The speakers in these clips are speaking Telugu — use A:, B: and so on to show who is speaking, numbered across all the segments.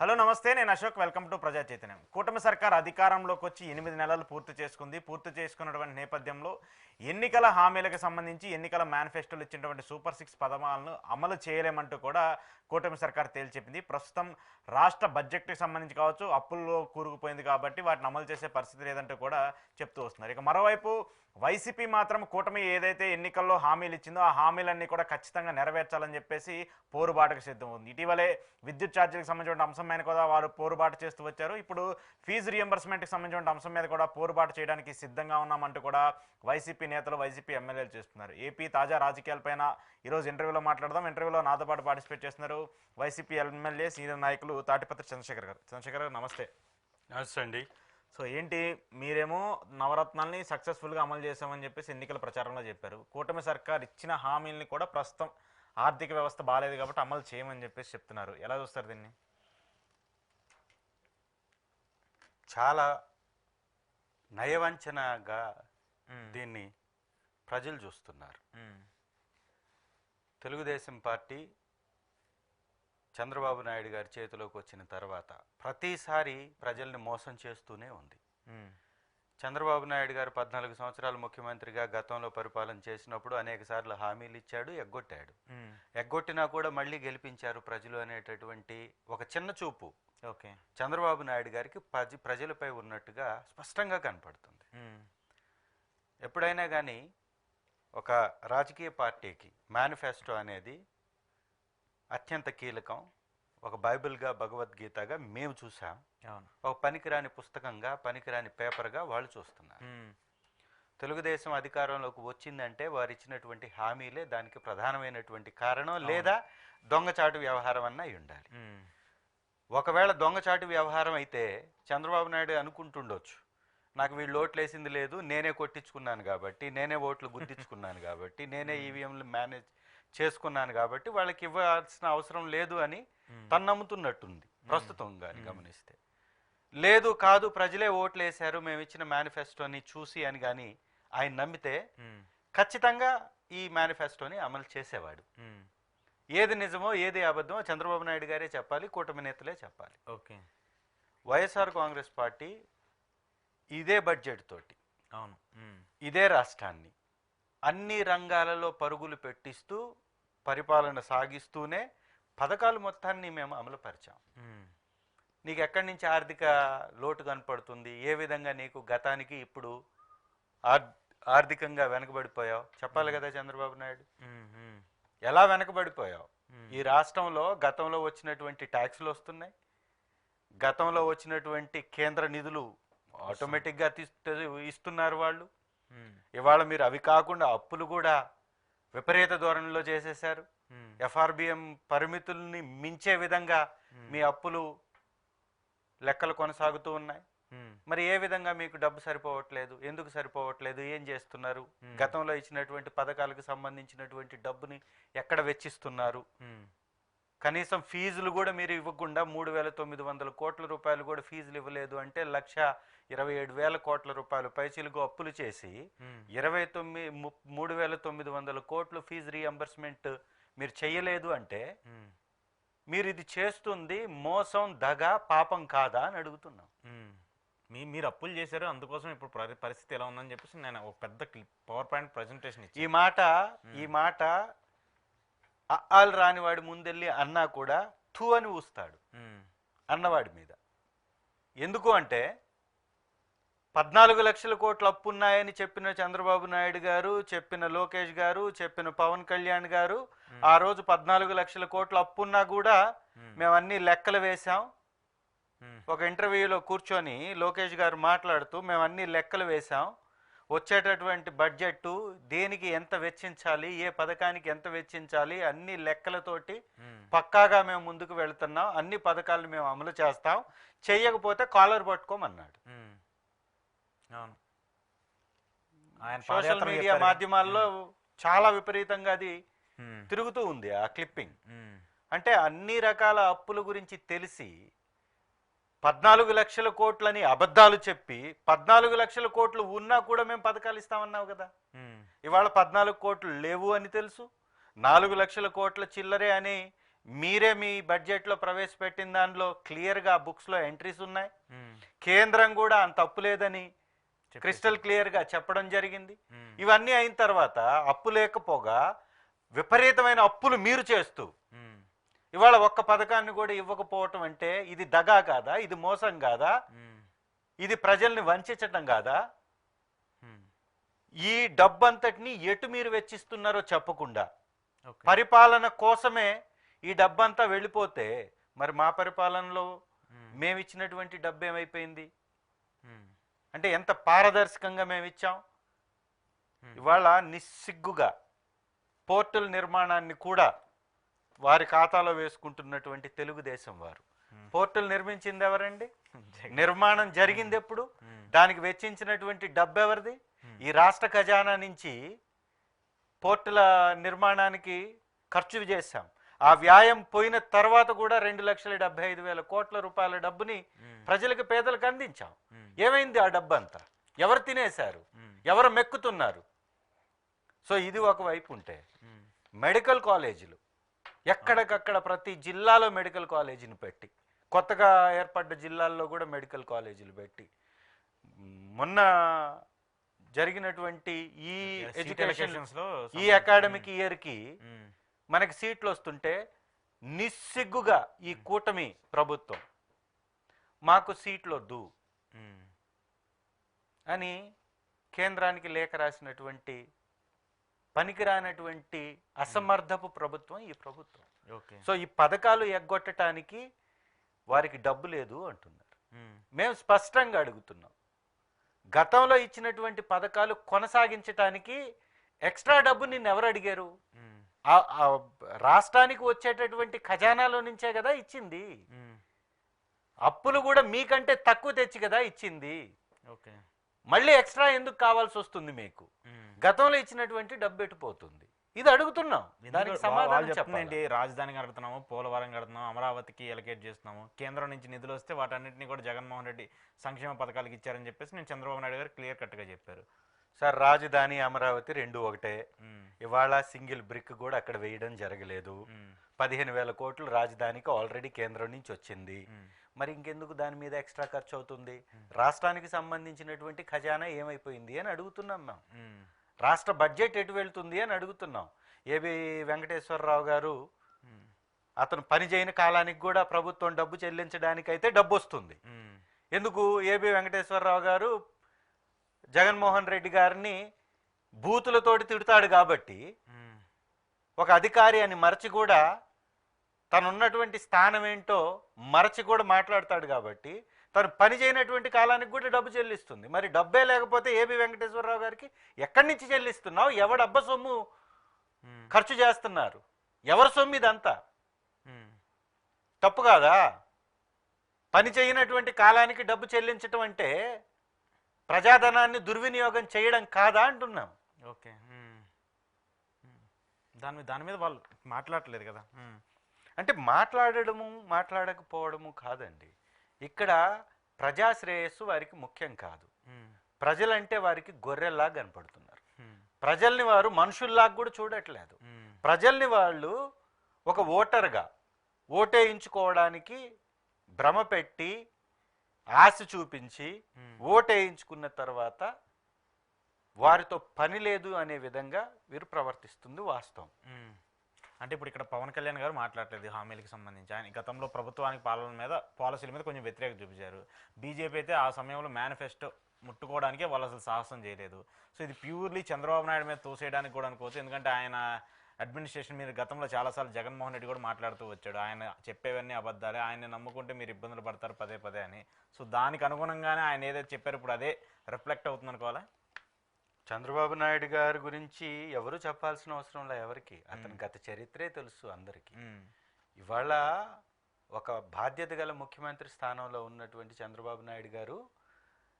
A: హలో నమస్తే, నేను అశోక్. వెల్కమ్ టు ప్రజా చైతన్యం. కూటమి సర్కార్ అధికారంలోకి వచ్చి 8 నెలలు పూర్తి చేసుకుంది. పూర్తి చేసుకున్నటువంటి నేపథ్యంలో ఎన్నికల హామీలకు సంబంధించి ఎన్నికల మేనిఫెస్టోలు ఇచ్చినటువంటి సూపర్ 6 పథకాలను అమలు చేయలేమంటూ కూడా కూటమి సర్కార్ తేల్చెప్పింది. ప్రస్తుతం రాష్ట్ర బడ్జెట్కి సంబంధించి కావచ్చు, అప్పుల్లో కూరుకుపోయింది కాబట్టి వాటిని అమలు చేసే పరిస్థితి లేదంటూ కూడా చెప్తూ వస్తున్నారు. ఇక మరోవైపు వైసీపీ మాత్రం కూటమి ఏదైతే ఎన్నికల్లో హామీలు ఇచ్చిందో ఆ హామీలన్నీ కూడా ఖచ్చితంగా నెరవేర్చాలని చెప్పేసి పోరుబాటుకు సిద్ధం ఉంది. ఇటీవలే విద్యుత్ ఛార్జీలకు సంబంధించిన అంశం మీద కూడా వారు పోరుబాటు చేస్తూ వచ్చారు. ఇప్పుడు ఫీజు రియంబర్స్మెంట్కి సంబంధించిన అంశం మీద కూడా పోరుబాటు చేయడానికి సిద్ధంగా ఉన్నామంటూ కూడా వైసీపీ నేతలు, వైసీపీ ఎమ్మెల్యేలు చేస్తున్నారు. ఏపీ తాజా రాజకీయాలపైన ఈరోజు ఇంటర్వ్యూలో మాట్లాడదాం. ఇంటర్వ్యూలో నాతో పాటు పార్టిసిపేట్ చేస్తున్నారు వైసీపీ ఎమ్మెల్యే, సీనియర్ నాయకులు తాటిపత్రి చంద్రశేఖర్ గారు. చంద్రశేఖర్ గారు నమస్తే.
B: నమస్తే అండి.
A: సో ఏంటి, మీరేమో నవరత్నాల్ని సక్సెస్ఫుల్గా అమలు చేసామని చెప్పేసి ఎన్నికల ప్రచారంలో చెప్పారు. కూటమి సర్కార్ ఇచ్చిన హామీల్ని కూడా ప్రస్తుతం ఆర్థిక వ్యవస్థ బాగాలేదు కాబట్టి అమలు చేయమని చెప్పేసి చెప్తున్నారు. ఎలా చూస్తారు దీన్ని?
B: చాలా నయవంచనగా దీన్ని ప్రజలు చూస్తున్నారు. తెలుగుదేశం పార్టీ చంద్రబాబు నాయుడు గారి చేతిలోకి వచ్చిన తర్వాత ప్రతిసారి ప్రజల్ని మోసం చేస్తూనే ఉంది. చంద్రబాబు నాయుడు గారు 14 సంవత్సరాలు ముఖ్యమంత్రిగా గతంలో పరిపాలన చేసినప్పుడు అనేక సార్లు హామీలు ఇచ్చాడు, ఎగ్గొట్టాడు. ఎగ్గొట్టినా కూడా మళ్ళీ గెలిపించారు ప్రజలు అనేటటువంటి ఒక చిన్న చూపు చంద్రబాబు నాయుడు గారికి ప్రజలపై ఉన్నట్టుగా స్పష్టంగా కనపడుతుంది. ఎప్పుడైనా కానీ ఒక రాజకీయ పార్టీకి మేనిఫెస్టో అనేది అత్యంత కీలకం. ఒక బైబిల్గా, భగవద్గీతగా మేము చూసాం. ఒక పనికిరాని పుస్తకంగా, పనికిరాని పేపర్గా వాళ్ళు చూస్తున్నారు. తెలుగుదేశం అధికారంలోకి వచ్చిందంటే వారు ఇచ్చినటువంటి హామీలే దానికి ప్రధానమైనటువంటి కారణం, లేదా దొంగచాటు వ్యవహారం అన్న అయి ఉండాలి. ఒకవేళ దొంగచాటు వ్యవహారం అయితే చంద్రబాబు నాయుడు అనుకుంటుండొచ్చు, నాకు వీళ్ళు ఓట్లు వేసింది లేదు, నేనే కొట్టించుకున్నాను కాబట్టి, నేనే ఓట్లు గుర్తించుకున్నాను కాబట్టి, నేనే ఈవీఎంలు మేనేజ్ చేసుకున్నాను కాబట్టి వాళ్ళకి ఇవ్వాల్సిన అవసరం లేదు అని తను నమ్ముతున్నట్టుంది ప్రస్తుతం. కానీ గమనిస్తే లేదు, కాదు, ప్రజలే ఓట్లు వేశారు మేము ఇచ్చిన మేనిఫెస్టోని చూసి అని కానీ ఆయన నమ్మితే ఖచ్చితంగా ఈ మేనిఫెస్టోని అమలు చేసేవాడు. ఏది నిజమో ఏది అబద్ధమో చంద్రబాబు నాయుడు గారే చెప్పాలి, కూటమి నేతలే చెప్పాలి. వైఎస్ఆర్ కాంగ్రెస్ పార్టీ ఇదే బడ్జెట్ తోటి ఇదే రాష్ట్రాన్ని అన్ని రంగాలలో పరుగులు పెట్టిస్తూ పరిపాలన సాగిస్తూనే పథకాలు మొత్తాన్ని మేము అమలుపరిచాం. నీకు ఎక్కడి నుంచి ఆర్థిక లోటు కనపడుతుంది, ఏ విధంగా నీకు గతానికి ఇప్పుడు ఆర్థికంగా వెనకబడిపోయావు చెప్పాలి కదా చంద్రబాబు నాయుడు. ఎలా వెనకబడిపోయావు? ఈ రాష్ట్రంలో గతంలో వచ్చినటువంటి ట్యాక్సులు వస్తున్నాయి, గతంలో వచ్చినటువంటి కేంద్ర నిధులు ఆటోమేటిక్గా ఇస్తున్నారు వాళ్ళు. ఇవాళ మీరు అవి కాకుండా అప్పులు కూడా విపరీత ధోరణిలో చేసేశారు. ఎఫ్ఆర్బిఎం పరిమితుల్ని మించే విధంగా మీ అప్పులు లెక్కలు కొనసాగుతూ ఉన్నాయి. మరి ఏ విధంగా మీకు డబ్బు సరిపోవట్లేదు? ఎందుకు సరిపోవట్లేదు? ఏం చేస్తున్నారు? గతంలో ఇచ్చినటువంటి పథకాలకు సంబంధించినటువంటి డబ్బుని ఎక్కడ వెచ్చిస్తున్నారు? కనీసం ఫీజులు కూడా మీరు ఇవ్వకుండా 3,900 కోట్ల రూపాయలు కూడా ఫీజులు ఇవ్వలేదు అంటే 1,27,000 కోట్ల రూపాయలు పైచిలుగు అప్పులు చేసి 3,900 కోట్లు ఫీజు రీఎంబర్స్మెంట్ మీరు చెయ్యలేదు అంటే మీరు ఇది చేస్తుంది మోసం, దగ, పాపం కాదా అని అడుగుతున్నాం.
A: మీరు అప్పులు చేశారు, అందుకోసం ఇప్పుడు పరిస్థితి ఎలా ఉందని చెప్పేసి నేను ఒక పెద్ద పవర్ పాయింట్ ప్రజెంటేషన్ ఇచ్చి
B: ఈ మాట అల్లు రానివాడి ముందెళ్ళి అన్నా కూడా థూ అని ఊస్తాడు అన్నవాడి మీద. ఎందుకు అంటే 14 లక్షల కోట్ల అప్పున్నాయని చెప్పిన చంద్రబాబు నాయుడు గారు, చెప్పిన లోకేష్ గారు, చెప్పిన పవన్ కళ్యాణ్ గారు ఆ రోజు 14 లక్షల కోట్ల అప్పున్నా కూడా మేము అన్ని లెక్కలు వేశాం. ఒక ఇంటర్వ్యూలో కూర్చొని లోకేష్ గారు మాట్లాడుతూ మేము అన్ని లెక్కలు వేశాం, వచ్చేటటువంటి బడ్జెట్ దేనికి ఎంత వెచ్చించాలి, ఏ పథకానికి ఎంత వెచ్చించాలి, అన్ని లెక్కలతోటి పక్కాగా మేము ముందుకు వెళుతున్నాం, అన్ని పథకాలను మేము అమలు చేస్తాం, చెయ్యకపోతే కాలర్ పట్టుకోమన్నాడు. సోషల్ మీడియా మాధ్యమాల్లో చాలా విపరీతంగా అది తిరుగుతూ ఉంది ఆ క్లిప్పింగ్. అంటే అన్ని రకాల అప్పుల గురించి తెలిసి 14 లక్షల కోట్లని అబద్ధాలు చెప్పి 14 లక్షల కోట్లు ఉన్నా కూడా మేము పథకాలు ఇస్తామన్నావు కదా. ఇవాళ 14 కోట్లు లేవు అని తెలుసు, 4 లక్షల కోట్ల చిల్లరే అని మీరే మీ బడ్జెట్లో ప్రవేశపెట్టిన దానిలో క్లియర్గా బుక్స్లో ఎంట్రీస్ ఉన్నాయి. కేంద్రం కూడా అంత తప్పు లేదని క్రిస్టల్ క్లియర్గా చెప్పడం జరిగింది. ఇవన్నీ అయిన తర్వాత అప్పు లేకపోగా విపరీతమైన అప్పులు మీరు చేస్తూ ఇవాళ ఒక్క పథకాన్ని కూడా ఇవ్వకపోవటం అంటే ఇది దగా కాదా? ఇది మోసం కాదా? ఇది ప్రజల్ని వంచటం కాదా? ఈ డబ్బంతటిని ఎటు మీరు వెచ్చిస్తున్నారో చెప్పకుండా పరిపాలన కోసమే ఈ డబ్బంతా వెళ్ళిపోతే మరి మా పరిపాలనలో మేమిచ్చినటువంటి డబ్బు ఏమైపోయింది? అంటే ఎంత పారదర్శకంగా మేము ఇచ్చాం. ఇవాళ నిస్సిగ్గుగా పోర్టుల నిర్మాణాన్ని కూడా వారి ఖాతాలో వేసుకుంటున్నటువంటి తెలుగుదేశం వారు. పోర్టులు నిర్మించింది ఎవరండి? నిర్మాణం జరిగింది ఎప్పుడు? దానికి వెచ్చించినటువంటి డబ్బు ఎవరిది? ఈ రాష్ట్ర ఖజానా నుంచి పోర్టుల నిర్మాణానికి ఖర్చు చేశాం. ఆ వ్యాయం పోయిన తర్వాత కూడా 2,75,000 కోట్ల రూపాయల డబ్బుని ప్రజలకు, పేదలకు అందించాం. ఏమైంది ఆ డబ్బు అంతా? ఎవరు తినేశారు? ఎవరు మెక్కుతున్నారు? సో ఇది ఒకవైపు ఉంటే మెడికల్ కాలేజీలు ఎక్కడికక్కడ ప్రతి జిల్లాలో మెడికల్ కాలేజీని పెట్టి, కొత్తగా ఏర్పడ్డ జిల్లాల్లో కూడా మెడికల్ కాలేజీలు పెట్టి, మొన్న జరిగినటువంటి ఈ ఎడ్యుకేషన్ ఈ అకాడమిక్ ఇయర్కి మనకి సీట్లు వస్తుంటే నిస్సిగ్గుగా ఈ కూటమి ప్రభుత్వం మాకు సీట్లు వద్దు అని కేంద్రానికి లేఖ రాసినటువంటి పనికిరానటువంటి అసమర్థపు ప్రభుత్వం ఈ ప్రభుత్వం. సో ఈ పథకాలు ఎగ్గొట్టడానికి వారికి డబ్బు లేదు అంటున్నారు. మేము స్పష్టంగా అడుగుతున్నాం, గతంలో ఇచ్చినటువంటి పథకాలు కొనసాగించడానికి ఎక్స్ట్రా డబ్బు నిన్ను ఎవరు అడిగారు? రాష్ట్రానికి వచ్చేటటువంటి ఖజానాలో నుంచే కదా ఇచ్చింది. అప్పులు కూడా మీకంటే తక్కువ తెచ్చి కదా ఇచ్చింది. మళ్ళీ ఎక్స్ట్రా ఎందుకు కావాల్సి వస్తుంది మీకు? గతంలో ఇచ్చినటువంటి డబ్బు ఎట్టుపోతుంది. ఇది అడుగుతున్నాం. దానికి సమాధానం చెప్పండి.
A: రాజధాని కడుతున్నాము, పోలవరం కడుతున్నాము, అమరావతికి ఎలకేట్ చేస్తున్నాము, కేంద్రం నుంచి నిధులు వస్తే వాటన్నింటినీ కూడా జగన్మోహన్ రెడ్డి సంక్షేమ పథకాలకు ఇచ్చారని చెప్పేసి నేను చంద్రబాబు నాయుడు గారు క్లియర్ కట్ గా చెప్పారు.
B: సార్, రాజధాని అమరావతి రెండు ఒకటే. ఇవాళ సింగిల్ బ్రిక్ కూడా అక్కడ వేయడం జరగలేదు. 15,000 కోట్లు రాజధానికి ఆల్రెడీ కేంద్రం నుంచి వచ్చింది. మరి ఇంకెందుకు దాని మీద ఎక్స్ట్రా ఖర్చు అవుతుంది? రాష్ట్రానికి సంబంధించినటువంటి ఖజానా ఏమైపోయింది అని అడుగుతున్నాం మేము. రాష్ట్ర బడ్జెట్ ఎటు వెళ్తుంది అని అడుగుతున్నాం. ఏబి వెంకటేశ్వరరావు గారు అతను పని చేయని కాలానికి కూడా ప్రభుత్వం డబ్బు చెల్లించడానికైతే డబ్బు వస్తుంది. ఎందుకు? ఏబి వెంకటేశ్వరరావు గారు జగన్మోహన్ రెడ్డి గారిని బూతులతోటి తిడతాడు కాబట్టి, ఒక అధికారి అని మరచి కూడా తనున్నటువంటి స్థానం ఏంటో మరచి కూడా మాట్లాడతాడు కాబట్టి తను పని చేయనటువంటి కాలానికి కూడా డబ్బు చెల్లిస్తుంది. మరి డబ్బే లేకపోతే ఏబి వెంకటేశ్వరరావు గారికి ఎక్కడి నుంచి చెల్లిస్తున్నావు? ఎవడు అబ్బ సొమ్ము ఖర్చు చేస్తున్నారు? ఎవరి సొమ్ము ఇదంతా? తప్పు కాదా? పని చేయనటువంటి కాలానికి డబ్బు చెల్లించటం అంటే ప్రజాధనాన్ని దుర్వినియోగం చేయడం కాదా అంటున్నాం.
A: ఓకే, దాని మీద వాళ్ళు మాట్లాడలేదు కదా.
B: అంటే మాట్లాడడము మాట్లాడకపోవడము కాదండి. ఇక్కడ ప్రజాశ్రేయస్సు వారికి ముఖ్యం కాదు. ప్రజలంటే వారికి గొర్రెల్లా కనపడుతున్నారు. ప్రజల్ని వారు మనుషుల్లాగా కూడా చూడట్లేదు. ప్రజల్ని వాళ్ళు ఒక ఓటర్గా ఓటేయించుకోవడానికి భ్రమ పెట్టి ఆశ చూపించి ఓటేయించుకున్న తర్వాత వారితో పని లేదు అనే విధంగా వీరు ప్రవర్తిస్తుంది వాస్తవం.
A: అంటే ఇప్పుడు ఇక్కడ పవన్ కళ్యాణ్ గారు మాట్లాడలేదు హామీలకు సంబంధించి. ఆయన గతంలో ప్రభుత్వానికి పాలసీల మీద కొంచెం వ్యతిరేకత చూపించారు. బీజేపీ అయితే ఆ సమయంలో మేనిఫెస్టో ముట్టుకోవడానికే వాళ్ళు అసలు సాహసం చేయలేదు. సో ఇది ప్యూర్లీ చంద్రబాబు నాయుడు మీద తోసేయడానికి కూడా అనుకోవచ్చు. ఎందుకంటే ఆయన అడ్మినిస్ట్రేషన్ మీద గతంలో చాలాసార్లు జగన్మోహన్ రెడ్డి కూడా మాట్లాడుతూ వచ్చాడు. ఆయన చెప్పేవన్నీ అబద్ధాలే, ఆయన్ని నమ్ముకుంటే మీరు ఇబ్బందులు పడతారు పదే పదే అని. సో దానికి అనుగుణంగానే ఆయన ఏదైతే చెప్పారు ఇప్పుడు అదే రిఫ్లెక్ట్ అవుతుంది అనుకోవాలా?
B: చంద్రబాబు నాయుడు గారి గురించి ఎవరు చెప్పాల్సిన అవసరం లే ఎవరికి. అతని గత చరిత్రే తెలుసు అందరికీ. ఇవాళ ఒక బాధ్యత గల ముఖ్యమంత్రి స్థానంలో ఉన్నటువంటి చంద్రబాబు నాయుడు గారు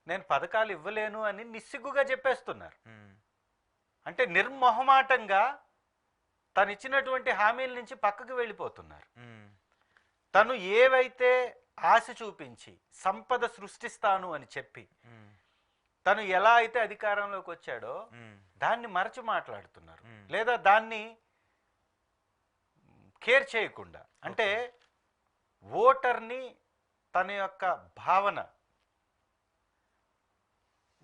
B: నేను పథకాలు ఇవ్వలేను అని నిస్సిగ్గుగా చెప్పేస్తున్నారు. అంటే నిర్మొహమాటంగా తను ఇచ్చినటువంటి హామీల నుంచి పక్కకు వెళ్ళిపోతున్నారు. తను ఏవైతే ఆశ చూపించి సంపద సృష్టిస్తాను అని చెప్పి తను ఎలా అయితే అధికారంలోకి వచ్చాడో దాన్ని మరచి మాట్లాడుతున్నారు. లేదా దాన్ని కేర్ చేయకుండా, అంటే ఓటర్ని తన యొక్క భావన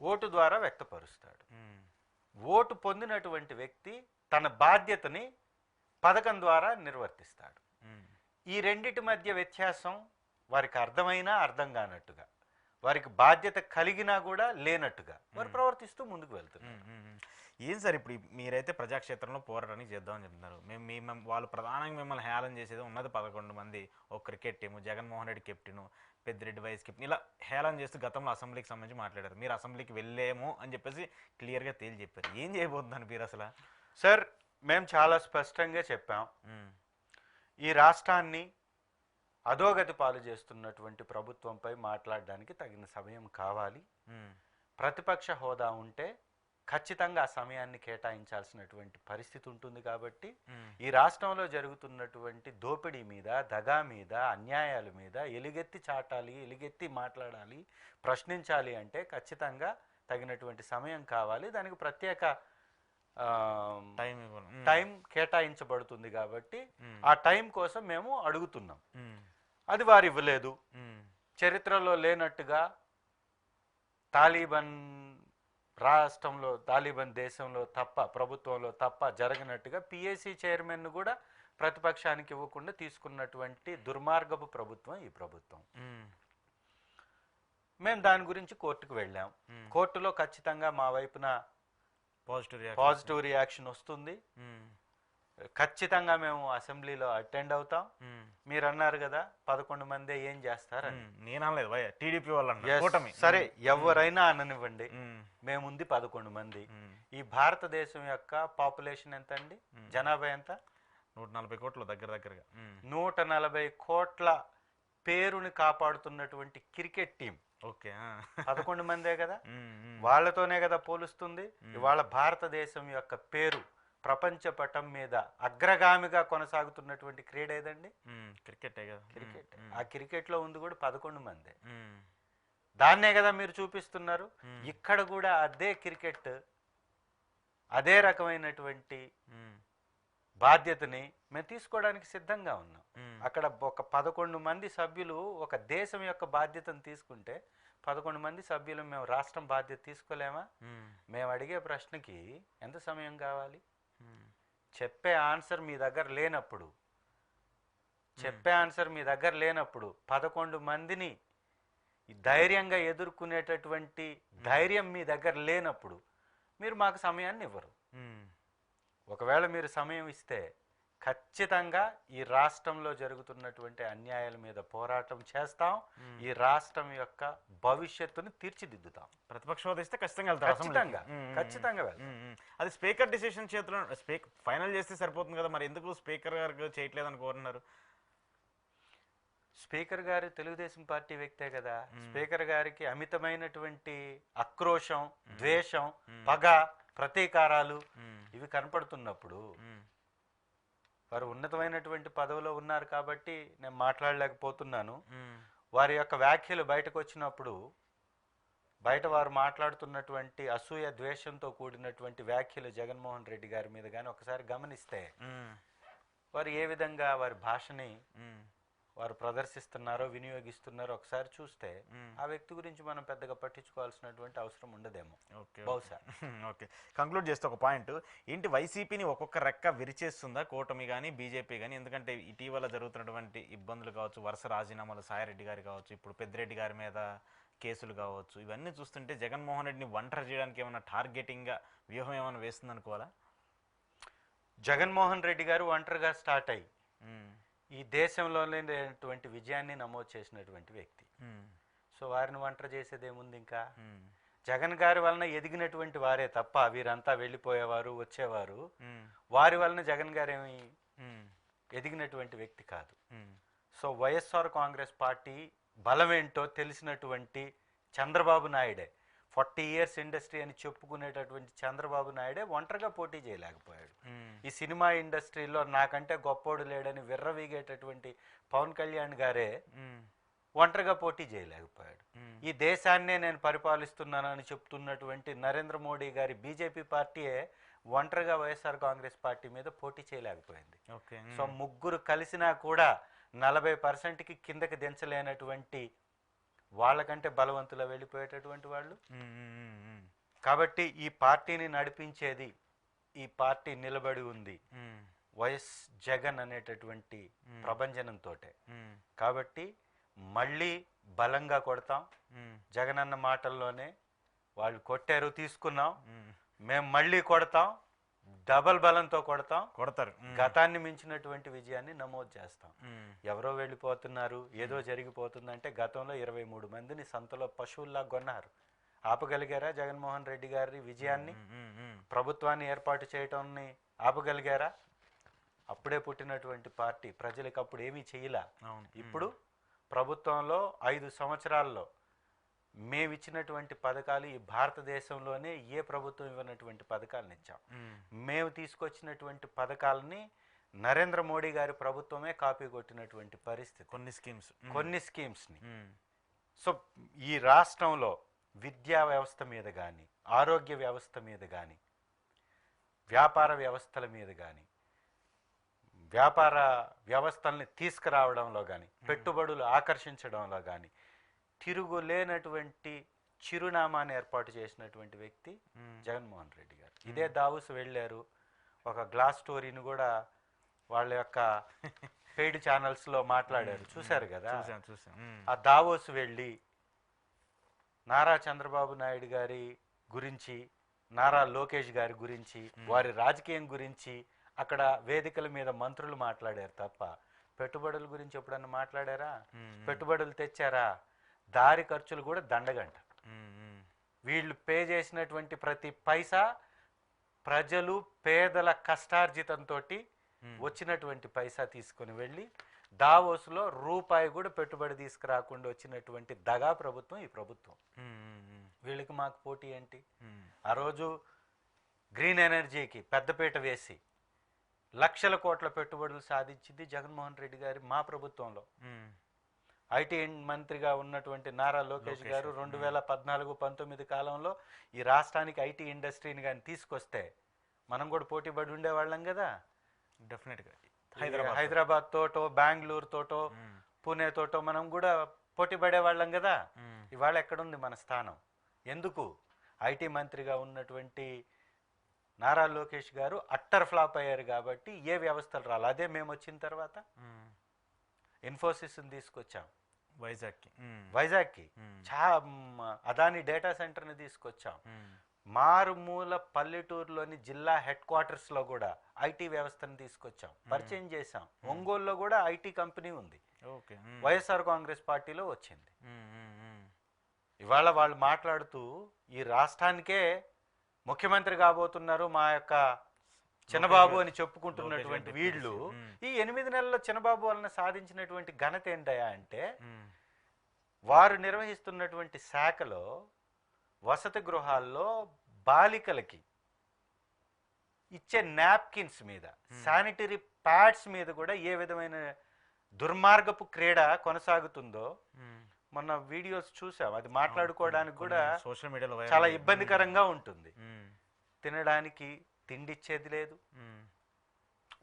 B: ఓటు ద్వారా వ్యక్తపరుస్తాడు. ఓటు పొందినటువంటి వ్యక్తి తన బాధ్యతని పథకం ద్వారా నిర్వర్తిస్తాడు. ఈ రెండిటి మధ్య వ్యత్యాసం వారికి అర్థమైనా అర్థం కానట్టుగా, వారికి బాధ్యత కలిగినా కూడా లేనట్టుగా వారు ప్రవర్తిస్తూ ముందుకు వెళ్తున్నారు.
A: ఏం సార్ ఇప్పుడు మీరైతే ప్రజాక్షేత్రంలో పోరాటానికి చేద్దామని చెప్తున్నారు. మేము వాళ్ళు ప్రధానంగా మిమ్మల్ని హేళన చేసేది ఉన్నది 11 మంది, ఒక cricket team, Jaganmohan Reddy captain, Peddireddy vice captain, ఇలా హేళన చేస్తూ గతంలో అసెంబ్లీకి సంబంధించి మాట్లాడారు. మీరు అసెంబ్లీకి వెళ్ళేమో అని చెప్పేసి క్లియర్గా తేల్చి చెప్పారు. ఏం చేయబోతుందని మీరు అసలు?
B: సార్, మేము చాలా స్పష్టంగా చెప్పాం, ఈ రాష్ట్రాన్ని అధోగతి పాలు చేస్తున్నటువంటి ప్రభుత్వంపై మాట్లాడడానికి తగిన సమయం కావాలి. ప్రతిపక్ష హోదా ఉంటే ఖచ్చితంగా ఆ సమయాన్ని కేటాయించాల్సినటువంటి పరిస్థితి ఉంటుంది. కాబట్టి ఈ రాష్ట్రంలో జరుగుతున్నటువంటి దోపిడీ మీద, దగా మీద, అన్యాయాల మీద ఎలుగెత్తి చాటాలి, ఎలుగెత్తి మాట్లాడాలి, ప్రశ్నించాలి అంటే ఖచ్చితంగా తగినటువంటి సమయం కావాలి. దానికి ప్రత్యేక టైం కేటాయించబడుతుంది. కాబట్టి ఆ టైం కోసం మేము అడుగుతున్నాం. అది వారు ఇవ్వలేదు. చరిత్రలో లేనట్టుగా తాలిబాన్ రాష్ట్రంలో, తాలిబాన్ దేశంలో తప్ప, ప్రభుత్వంలో తప్ప జరగనట్టుగా పిఏసీ చైర్మన్ కూడా ప్రతిపక్షానికి ఇవ్వకుండా తీసుకున్నటువంటి దుర్మార్గపు ప్రభుత్వం ఈ ప్రభుత్వం. మేము దాని గురించి కోర్టుకు వెళ్ళాం. కోర్టులో ఖచ్చితంగా మా వైపున పాజిటివ్ రియాక్షన్ వస్తుంది. ఖచ్చితంగా మేము అసెంబ్లీలో అటెండ్ అవుతాం. మీరు అన్నారు కదా 11 మంది ఏం చేస్తారని.
A: నేను అనలేదు, టీడీపీ వాళ్ళు.
B: సరే, ఎవరైనా అననివ్వండి, మేముంది 11 మంది. ఈ భారతదేశం యొక్క పాపులేషన్ ఎంత అండి? జనాభా ఎంత?
A: 140 కోట్లు దగ్గరగా.
B: 140 కోట్ల పేరుని కాపాడుతున్నటువంటి క్రికెట్ టీం
A: ఓకే
B: 11 మందే కదా. వాళ్ళతోనే కదా పోలుస్తుంది. ఇవాళ భారతదేశం యొక్క పేరు ప్రపంచ పటం మీద అగ్రగామిగా కొనసాగుతున్నటువంటి క్రీడ ఏదండి?
A: క్రికెట్.
B: క్రికెట్. ఆ క్రికెట్ లో ఉంది కూడా 11 మందే. దాన్నే కదా మీరు చూపిస్తున్నారు. ఇక్కడ కూడా అదే క్రికెట్, అదే రకమైనటువంటి బాధ్యతని మేము తీసుకోవడానికి సిద్ధంగా ఉన్నాం. అక్కడ ఒక 11 మంది సభ్యులు ఒక దేశం యొక్క బాధ్యతను తీసుకుంటే 11 మంది సభ్యులు మేము రాష్ట్రం బాధ్యత తీసుకోలేమా? మేము అడిగే ప్రశ్నకి ఎంత సమయం కావాలి? చెప్పే ఆన్సర్ మీ దగ్గర లేనప్పుడు 11 మందిని ధైర్యంగా ఎదుర్కొనేటటువంటి ధైర్యం మీ దగ్గర లేనప్పుడు మీరు మాకు సమయాన్ని ఇవ్వరు. ఒకవేళ మీరు సమయం ఇస్తే ఖచ్చితంగా ఈ రాష్ట్రంలో జరుగుతున్నటువంటి అన్యాయాల మీద పోరాటం చేస్తాం. ఈ రాష్ట్రం యొక్క భవిష్యత్తును తీర్చిదిద్దుతాం.
A: ప్రతిపక్ష హోదా ఇస్తే ఖచ్చితంగా వెళ్తారు.
B: ఖచ్చితంగా
A: అది స్పీకర్ డిసిషన్ చేతిలో ఫైనల్ చేస్తే సరిపోతుంది కదా. మరి ఎందుకు స్పీకర్ గారు చేయట్లేదని కోరుతున్నారు?
B: స్పీకర్ గారు తెలుగుదేశం పార్టీ వ్యక్తే కదా. స్పీకర్ గారికి అమితమైనటువంటి ఆక్రోశం, ద్వేషం, పగ, ప్రతీకారాలు ఇవి కనపడుతున్నప్పుడు వారు ఉన్నతమైనటువంటి పదవిలో ఉన్నారు కాబట్టి నేను మాట్లాడలేకపోతున్నాను. వారి యొక్క వ్యాఖ్యలు బయటకు వచ్చినప్పుడు బయట వారు మాట్లాడుతున్నటువంటి అసూయ, ద్వేషంతో కూడినటువంటి వ్యాఖ్యలు జగన్మోహన్ రెడ్డి గారి మీద కానీ ఒకసారి గమనిస్తే వారు ఏ విధంగా వారి భాషని వారు ప్రదర్శిస్తున్నారో, వినియోగిస్తున్నారో ఒకసారి చూస్తే ఆ వ్యక్తి గురించి మనం పెద్దగా పట్టించుకోవాల్సినటువంటి అవసరం ఉండదేమో బహుశా.
A: ఓకే, కంక్లూడ్ చేస్తే ఒక పాయింట్ ఏంటి, వైసీపీని ఒక్కొక్క రెక్క విరిచేస్తుందా కూటమి కానీ బీజేపీ కానీ? ఎందుకంటే ఇటీవల జరుగుతున్నటువంటి ఇబ్బందులు కావచ్చు, వరుస రాజీనామాలు సాయిరెడ్డి గారి కావచ్చు, ఇప్పుడు పెద్దిరెడ్డి గారి మీద కేసులు కావచ్చు, ఇవన్నీ చూస్తుంటే జగన్మోహన్ రెడ్డిని ఒంటరి చేయడానికి ఏమైనా టార్గెటింగ్గా వ్యూహం ఏమైనా వేస్తుంది అనుకోవాలా?
B: జగన్మోహన్ రెడ్డి గారు ఒంటరిగా స్టార్ట్ అయ్యి ఈ దేశంలోనేటువంటి విజయాన్ని నమోదు చేసినటువంటి వ్యక్తి. సో వారిని ఒంటరి చేసేది ఏముంది? ఇంకా జగన్ గారి వలన ఎదిగినటువంటి వారే తప్ప వీరంతా వెళ్ళిపోయేవారు, వచ్చేవారు. వారి వలన జగన్ గారు ఏమి ఎదిగినటువంటి వ్యక్తి కాదు. సో వైఎస్ఆర్ కాంగ్రెస్ పార్టీ బలమేంటో తెలిసినటువంటి చంద్రబాబు నాయుడే, 40 years ఇండస్ట్రీ అని చెప్పుకునేటటువంటి చంద్రబాబు నాయుడే ఒంటరిగా పోటీ చేయలేకపోయాడు. ఈ సినిమా ఇండస్ట్రీలో నాకంటే గొప్పోడు లేడని విర్రవీగేటటువంటి పవన్ కళ్యాణ్ గారే ఒంటరిగా పోటీ చేయలేకపోయాడు. ఈ దేశాన్నే నేను పరిపాలిస్తున్నానని చెప్తున్నటువంటి నరేంద్ర మోడీ గారి బీజేపీ పార్టీయే ఒంటరిగా వైఎస్ఆర్ కాంగ్రెస్ పార్టీ మీద పోటీ చేయలేకపోయింది.
A: ఓకే.
B: సో ముగ్గురు కలిసినా కూడా 40%కి కిందకి దించలేనటువంటి వాళ్ళకంటే బలవంతులు వెళ్ళిపోయేటటువంటి వాళ్ళు. కాబట్టి ఈ పార్టీని నడిపించేది, ఈ పార్టీ నిలబడి ఉంది వైఎస్ జగన్ అనేటటువంటి ప్రభంజనంతో. కాబట్టి మళ్ళీ బలంగా కొడతాం. జగన్ అన్న మాటల్లోనే వాళ్ళు కొట్టారు, తీసుకున్నాం, మేము మళ్ళీ కొడతాం, డబల్ బలంతో కొడతారు. గతాన్ని మించినటువంటి విజయాన్ని నమోదు చేస్తాం. ఎవరో వెళ్ళిపోతున్నారు, ఏదో జరిగిపోతుందంటే గతంలో 23 మందిని సంతలో పశువుల్లా కొన్నారు. ఆపగలిగారా జగన్మోహన్ రెడ్డి గారి విజయాన్ని? ప్రభుత్వాన్ని ఏర్పాటు చేయటాన్ని ఆపగలిగారా? అప్పుడే పుట్టినటువంటి పార్టీ ప్రజలకు అప్పుడు ఏమీ చేయలే. ఇప్పుడు ప్రభుత్వంలో 5 సంవత్సరాల్లో మేమిచ్చినటువంటి పథకాలు ఈ భారతదేశంలోనే ఏ ప్రభుత్వం ఇవ్వనటువంటి పథకాలను ఇచ్చాం. మేము తీసుకొచ్చినటువంటి పథకాలని నరేంద్ర మోడీ గారి ప్రభుత్వమే కాపీ కొట్టినటువంటి పరిస్థితి. కొన్ని స్కీమ్స్ని. సో ఈ రాష్ట్రంలో విద్యా వ్యవస్థ మీద కానీ, ఆరోగ్య వ్యవస్థ మీద కానీ, వ్యాపార వ్యవస్థల మీద కానీ, వ్యాపార వ్యవస్థల్ని తీసుకురావడంలో కానీ, పెట్టుబడులు ఆకర్షించడంలో కానీ తిరుగులేనటువంటి చిరునామాని ఏర్పాటు చేసినటువంటి వ్యక్తి జగన్మోహన్ రెడ్డి గారు. ఇదే దావోస్ వెళ్ళారు. ఒక గ్లాస్ స్టోరీని కూడా వాళ్ళ యొక్క పెయిడ్ ఛానల్స్లో మాట్లాడారు, చూశారు కదా. ఆ దావోస్ వెళ్ళి నారా చంద్రబాబు నాయుడు గారి గురించి, నారా లోకేష్ గారి గురించి, వారి రాజకీయం గురించి అక్కడ వేదికల మీద మంత్రులు మాట్లాడారు తప్ప పెట్టుబడుల గురించి ఎప్పుడన్నా మాట్లాడారా? పెట్టుబడులు తెచ్చారా? దారి ఖర్చులు కూడా దండగంట. వీళ్ళు పే చేసినటువంటి ప్రతి పైసా ప్రజలు పేదల కష్టార్జితంతో వచ్చినటువంటి పైసా తీసుకుని వెళ్ళి దావోస్లో రూపాయి కూడా పెట్టుబడి తీసుకురాకుండా వచ్చినటువంటి దగా ప్రభుత్వం ఈ ప్రభుత్వం. వీళ్ళకి మాకు పోటీ ఏంటి? ఆ రోజు గ్రీన్ ఎనర్జీకి పెద్దపీట వేసి లక్షల కోట్ల పెట్టుబడులు సాధించింది జగన్మోహన్ రెడ్డి గారి మా ప్రభుత్వంలో. ఐటీ మంత్రిగా ఉన్నటువంటి నారా లోకేష్ గారు 2014-19 కాలంలో ఈ రాష్ట్రానికి ఐటీ ఇండస్ట్రీని కానీ తీసుకొస్తే మనం కూడా పోటీ పడి ఉండేవాళ్ళం కదా.
A: డెఫినెట్గా
B: హైదరాబాద్ తోటో, బెంగళూరు తోటో, పూణే తోటో మనం కూడా పోటీ పడేవాళ్ళం కదా. ఇవాళ ఎక్కడుంది మన స్థానం? ఎందుకు? ఐటీ మంత్రిగా ఉన్నటువంటి నారా లోకేష్ గారు అట్టర్ ఫ్లాప్ అయ్యారు కాబట్టి ఏ వ్యవస్థలు రాలి. అదే మేము వచ్చిన తర్వాత ఇన్ఫోసిస్ని తీసుకొచ్చాం వైజాగ్కి, అదాని డేటా సెంటర్ని తీసుకొచ్చాం. మారుమూల పల్లెటూరులోని జిల్లా హెడ్ క్వార్టర్స్లో కూడా ఐటీ వ్యవస్థను తీసుకొచ్చాం, పరిచయం చేశాం. ఒంగోలులో కూడా ఐటీ కంపెనీ ఉంది, వైఎస్ఆర్ కాంగ్రెస్ పార్టీలో వచ్చింది. ఇవాళ వాళ్ళు మాట్లాడుతూ ఈ రాష్ట్రానికే ముఖ్యమంత్రి కాబోతున్నారు మా యొక్క చిన్నబాబు అని చెప్పుకుంటున్నటువంటి వీళ్ళు ఈ 8 నెలల్లో చిన్నబాబు వలన సాధించినటువంటి ఘనత ఏంటయా అంటే, వారు నిర్వహిస్తున్నటువంటి శాఖలో వసతి గృహాల్లో బాలికలకి ఇచ్చే నాప్కిన్స్ మీద, శానిటరీ ప్యాడ్స్ మీద కూడా ఏ విధమైన దుర్మార్గపు క్రీడ కొనసాగుతుందో మొన్న వీడియోస్ చూసాం. అది మాట్లాడుకోవడానికి కూడా సోషల్ మీడియాలో చాలా ఇబ్బందికరంగా ఉంటుంది. తినడానికి తిండిచ్చేది లేదు,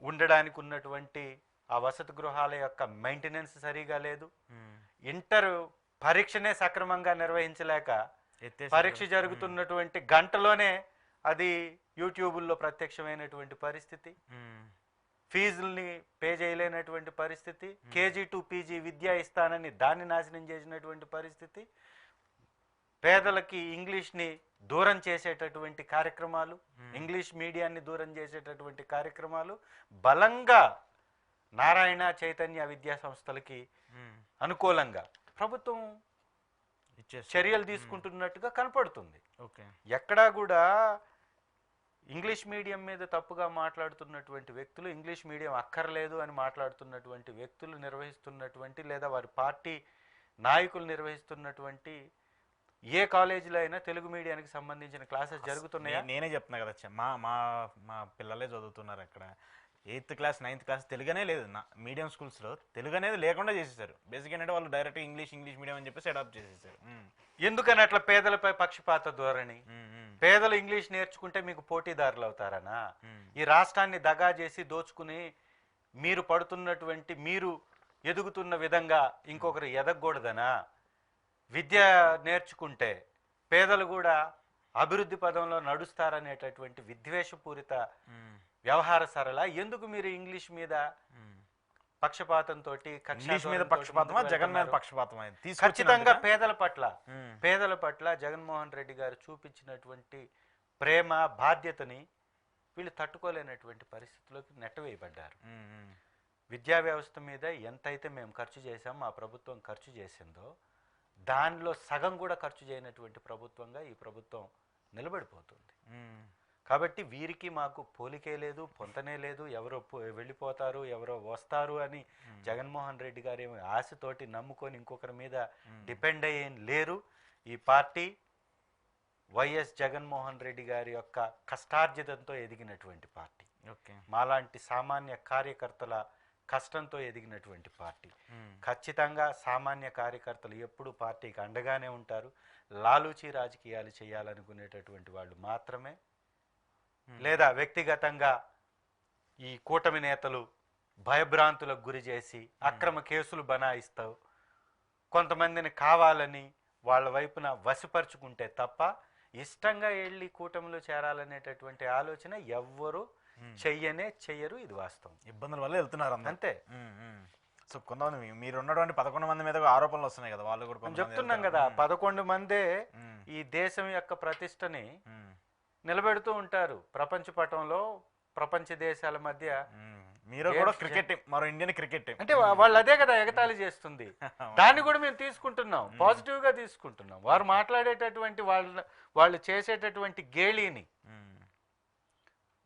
B: ఉండడానికి ఉన్నటువంటి ఆ వసతి గృహాల యొక్క మెయింటెనెన్స్ సరిగా లేదు, ఇంటర్ పరీక్షనే సక్రమంగా నిర్వహించలేక పరీక్ష జరుగుతున్నటువంటి గంటలోనే అది యూట్యూబుల్లో ప్రత్యక్షమైనటువంటి పరిస్థితి, ఫీజుల్ని పే చేయలేనటువంటి పరిస్థితి, కేజీ టు పీజీ విద్య ఇస్తానని దాన్ని నాశనం చేసినటువంటి పరిస్థితి, పేదలకి ఇంగ్లీష్ని దూరం చేసేటటువంటి కార్యక్రమాలు, ఇంగ్లీష్ మీడియాన్ని దూరం చేసేటటువంటి కార్యక్రమాలు బలంగా నారాయణ చైతన్య విద్యా సంస్థలకి అనుకూలంగా ప్రభుత్వం చర్యలు తీసుకుంటున్నట్టుగా కనపడుతుంది. ఎక్కడా కూడా ఇంగ్లీష్ మీడియం మీద తప్పుగా మాట్లాడుతున్నటువంటి వ్యక్తులు, ఇంగ్లీష్ మీడియం అక్కర్లేదు అని మాట్లాడుతున్నటువంటి వ్యక్తులు నిర్వహిస్తున్నటువంటి లేదా వారి పార్టీ నాయకులు నిర్వహిస్తున్నటువంటి ఏ కాలేజీలో అయినా తెలుగు మీడియానికి సంబంధించిన క్లాసెస్ జరుగుతున్నాయా?
A: నేనే చెప్తున్నా కదా, మా మా మా పిల్లలే చదువుతున్నారు అక్కడ. 8th క్లాస్ 9th క్లాస్ తెలుగునే లేదు నా మీడియం స్కూల్స్లో తెలుగు అనేది లేకుండా చేసేసారు. బేసిక్ ఏంటంటే వాళ్ళు డైరెక్ట్ ఇంగ్లీష్ మీడియం అని చెప్పేసి అడాప్ట్ చేసేసారు.
B: ఎందుకని అట్లా పేదలపై పక్షపాత ధోరణి? పేదలు ఇంగ్లీష్ నేర్చుకుంటే మీకు పోటీదారులు అవుతారనా? ఈ రాష్ట్రాన్ని దగా చేసి దోచుకుని మీరు పడుతున్నటువంటి, మీరు ఎదుగుతున్న విధంగా ఇంకొకరు ఎదగకూడదనా? విద్య నేర్చుకుంటే పేదలు కూడా అభివృద్ధి పదంలో నడుస్తారనేటటువంటి విద్వేషపూరిత వ్యవహార సరళ. ఎందుకు మీరు ఇంగ్లీష్ మీద పక్షపాతంతో,
A: ఇంగ్లీష్ మీద పక్షపాతమా జగన్ మీద పక్షపాతమా?
B: ఖచ్చితంగా పేదల పట్ల జగన్మోహన్ రెడ్డి గారు చూపించినటువంటి ప్రేమ, బాధ్యతని వీళ్ళు తట్టుకోలేనటువంటి పరిస్థితుల్లోకి నెట్టవేయబడ్డారు. విద్యా వ్యవస్థ మీద ఎంతైతే మేము ఖర్చు చేసాం, మా ప్రభుత్వం ఖర్చు చేసిందో దానిలో సగం కూడా ఖర్చు చేయనటువంటి ప్రభుత్వంగా ఈ ప్రభుత్వం నిలబడిపోతుంది. కాబట్టి వీరికి మాకు పోలికే లేదు, పొంతనే లేదు. ఎవరో వెళ్ళిపోతారు, ఎవరో వస్తారు అని జగన్మోహన్ రెడ్డి గారు ఏమి ఆశతోటి నమ్ముకొని ఇంకొకరి మీద డిపెండ్ అయ్యే లేరు. ఈ పార్టీ వైఎస్ జగన్మోహన్ రెడ్డి గారి యొక్క కష్టార్జితంతో ఎదిగినటువంటి పార్టీ. మాలాంటి సామాన్య కార్యకర్తల కష్టంతో ఎదిగినటువంటి పార్టీ. ఖచ్చితంగా సామాన్య కార్యకర్తలు ఎప్పుడు పార్టీకి అండగానే ఉంటారు. లాలూచీ రాజకీయాలు చేయాలనుకునేటటువంటి వాళ్ళు మాత్రమే, లేదా వ్యక్తిగతంగా ఈ కూటమి నేతలు భయభ్రాంతులకు గురి చేసి అక్రమ కేసులు బనాయిస్తావు, కొంతమందిని కావాలని వాళ్ళ వైపున వశపరుచుకుంటే తప్ప ఇష్టంగా వెళ్ళి కూటమిలో చేరాలనేటటువంటి ఆలోచన ఎవ్వరూ చెయ్యరు. ఇది వాస్తవం.
A: ఇబ్బందుల వల్ల వెళ్తున్నారు
B: అంతే.
A: సో కొంతమంది మీరు ఉన్నటువంటి 11 మంది మీద ఆరోపణలు వస్తున్నాయి కదా, వాళ్ళు కూడా
B: చెప్తున్నాం కదా, 11 మందే ఈ దేశం యొక్క ప్రతిష్టని నిలబెడుతూ ఉంటారు ప్రపంచ పటంలో, ప్రపంచ దేశాల మధ్య.
A: మీరు కూడా క్రికెట్ టీం, మరో ఇండియన్ క్రికెట్ టీం
B: అంటే వాళ్ళు అదే కదా ఎగతాళి చేస్తుంది. దాన్ని కూడా మేము తీసుకుంటున్నాం, పాజిటివ్ గా తీసుకుంటున్నాం. వారు మాట్లాడేటటువంటి వాళ్ళు చేసేటటువంటి గేలిని,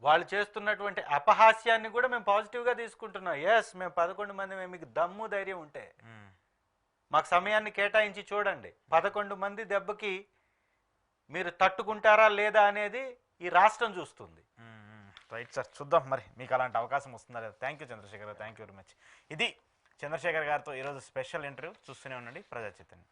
B: వాళ్ళు చేస్తున్నటువంటి అపహాస్యాన్ని కూడా మేము పాజిటివ్ గా తీసుకుంటున్నాం. ఎస్, మేము 11 మంది, మేము మీకు దమ్ము ధైర్యం ఉంటే మాకు సమయాన్ని కేటాయించి చూడండి. 11 మంది దెబ్బకి మీరు తట్టుకుంటారా లేదా అనేది ఈ రాష్ట్రం చూస్తుంది.
A: రైట్ సార్, చూద్దాం మరి మీకు అలాంటి అవకాశం వస్తుందా లేదా. Thank you Chandrashekar, thank you very much. ఇది చంద్రశేఖర్ గారితో ఈరోజు స్పెషల్ ఇంటర్వ్యూ. చూస్తూనే ఉండండి ప్రజా చైతన్యం.